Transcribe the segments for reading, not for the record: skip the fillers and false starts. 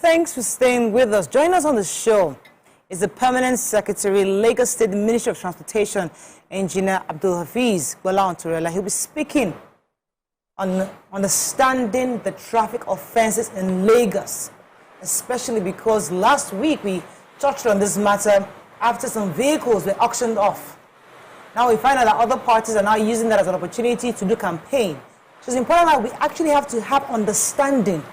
Thanks for staying with us. Joining us on the show is the Permanent Secretary, Lagos State Ministry of Transportation, Engineer Abdulhafiz Toriola. He'll be speaking on understanding the traffic offences in Lagos, especially because last week we touched on this matter after some vehicles were auctioned off. Now we find out that other parties are now using that as an opportunity to do campaign. So it's important that we actually have to have understanding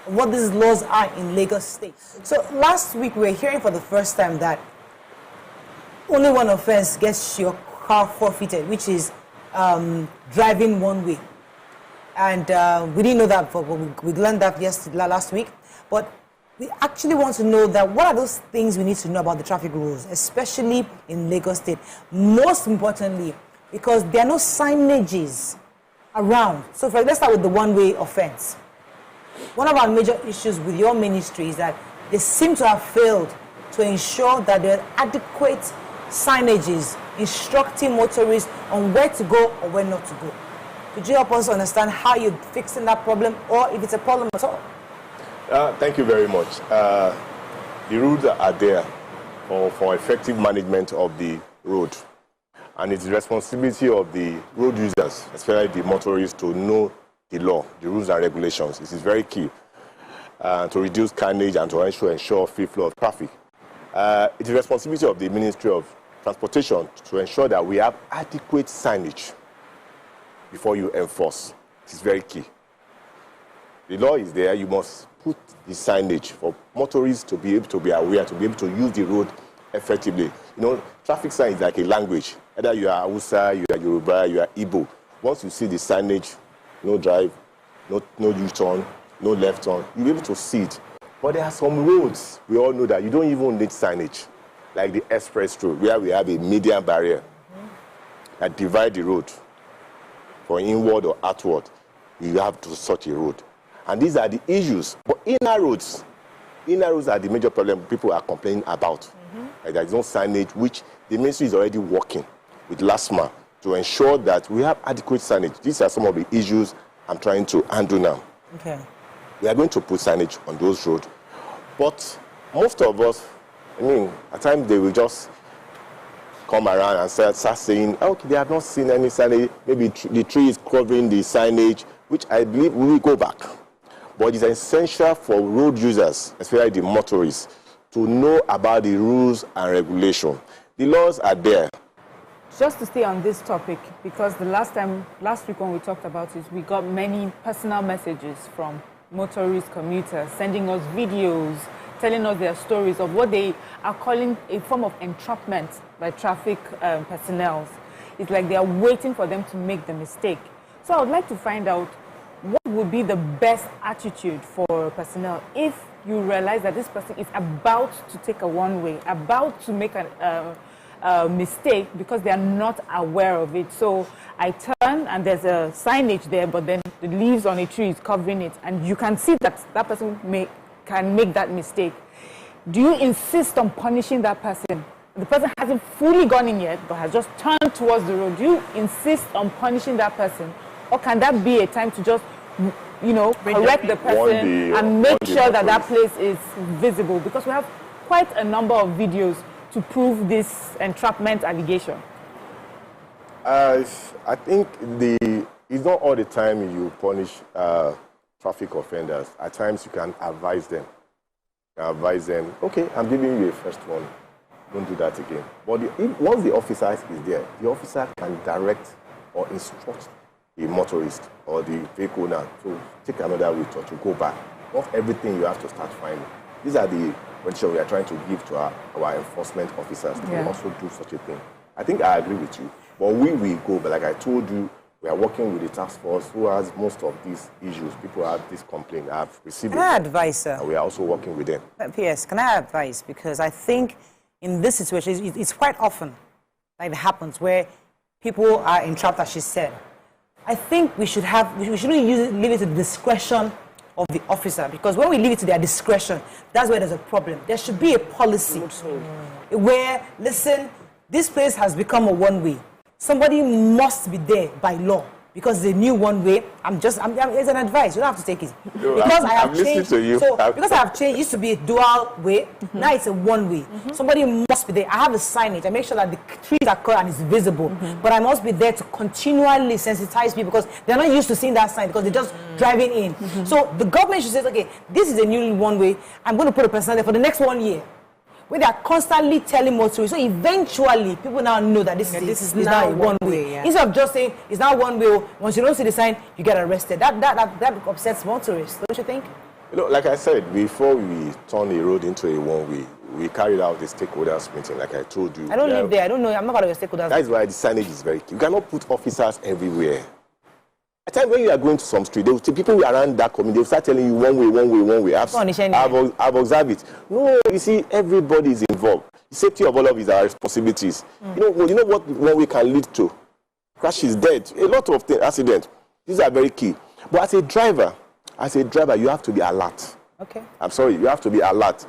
of what these laws are in Lagos State. So last week we were hearing for the first time that only one offense gets your car forfeited, which is driving one way. And we didn't know that, but we learned that last week. But we actually want to know that what are those things we need to know about the traffic rules, especially in Lagos State. Most importantly, because there are no signages around. So let's start with the one-way offense. One of our major issues with your ministry is that they seem to have failed to ensure that there are adequate signages instructing motorists on where to go or where not to go. Could you help us understand how you're fixing that problem, or if it's a problem at all? Thank you very much. The rules are there for effective management of the road. And it's the responsibility of the road users, especially the motorists, to know the law, the rules and regulations. This is very key to reduce carnage and to ensure free flow of traffic. It's the responsibility of the Ministry of Transportation to ensure that we have adequate signage before you enforce. This is very key. The law is there. You must put the signage for motorists to be able to be aware, to be able to use the road effectively. You know, traffic sign is like a language. Either you are Hausa, you are Yoruba, you are Igbo. Once you see the signage, no drive, no U-turn, no left turn, you'll be able to see it. But there are some roads, we all know that you don't even need signage, like the express road, where we have a median barrier that divide the road. For inward or outward, you have to such a road. And these are the issues. But inner roads are the major problem people are complaining about. Like there is no signage, which the ministry is already working with LASMA to ensure that we have adequate signage. These are some of the issues I'm trying to handle now. Okay. We are going to put signage on those roads. But most of us, I mean, at times they will just come around and start saying, okay, they have not seen any signage. Maybe the tree is covering the signage, which I believe we will go back. But it's essential for road users, especially the motorists, to know about the rules and regulations. The laws are there. Just to stay on this topic, because the last week when we talked about it, we got many personal messages from motorists, commuters, sending us videos, telling us their stories of what they are calling a form of entrapment by traffic personnel. It's like they are waiting for them to make the mistake. So I would like to find out what would be the best attitude for personnel if you realize that this person is about to take a one-way, about to make a mistake because they are not aware of it. So I turn and there's a signage there, but then the leaves on a tree is covering it, and you can see that that person can make that mistake. Do you insist on punishing that person? The person hasn't fully gone in yet, but has just turned towards the road. Do you insist on punishing that person? Or can that be a time to just, you know, correct the person and make sure that that place is visible? Because we have quite a number of videos to prove this entrapment allegation. I think it's not all the time you punish traffic offenders. At times you can advise them. Okay, I'm giving you a first one. Don't do that again. But once the officer is there, the officer can direct or instruct the motorist or the vehicle owner to take another route or to go back. Not everything you have to start finding. These are the conditions we are trying to give to our enforcement officers to also do such a thing. I think I agree with you. But we will go, but like I told you, we are working with the task force who has most of these issues. People have this complaint. I have received it. Can I advise, sir? And we are also working with them. P.S., can I advise? Because I think in this situation, it's quite often like it happens where people are entrapped, as she said. I think we shouldn't leave it to the discretion of the officer, because when we leave it to their discretion, that's where there's a problem. There should be a policy where, listen, this place has become a one-way. Somebody must be there by law because it's a new one way. It's an advice. You don't have to take it. No, because I have I'm listening changed. to you. So because I have changed, it used to be a dual way. Now it's a one way. Somebody must be there. I have a signage. I make sure that the trees are cut and it's visible. But I must be there to continually sensitize people because they're not used to seeing that sign because they're just driving in. So the government should say, okay, this is a new one way. I'm going to put a person there for the next 1 year. Where they are constantly telling motorists, so eventually people now know that this is now a one way. Yeah. Instead of just saying it's now one way, once you don't see the sign, you get arrested. That upsets motorists, don't you think? You know, like I said, before we turn a road into a one way, we carried out a stakeholders meeting, like I told you. I don't live there. I don't know. I'm not part of your stakeholders. That is why the signage is very key. You cannot put officers everywhere. At times when you are going to some street, people around that community, they'll start telling you one way, one way, one way. I've observed it. No, you see, everybody is involved. The safety of all of us are responsibilities. You know what one way can lead to? Crashes, death, a lot of accidents. These are very key. But as a driver, you have to be alert. Okay. I'm sorry, you have to be alert.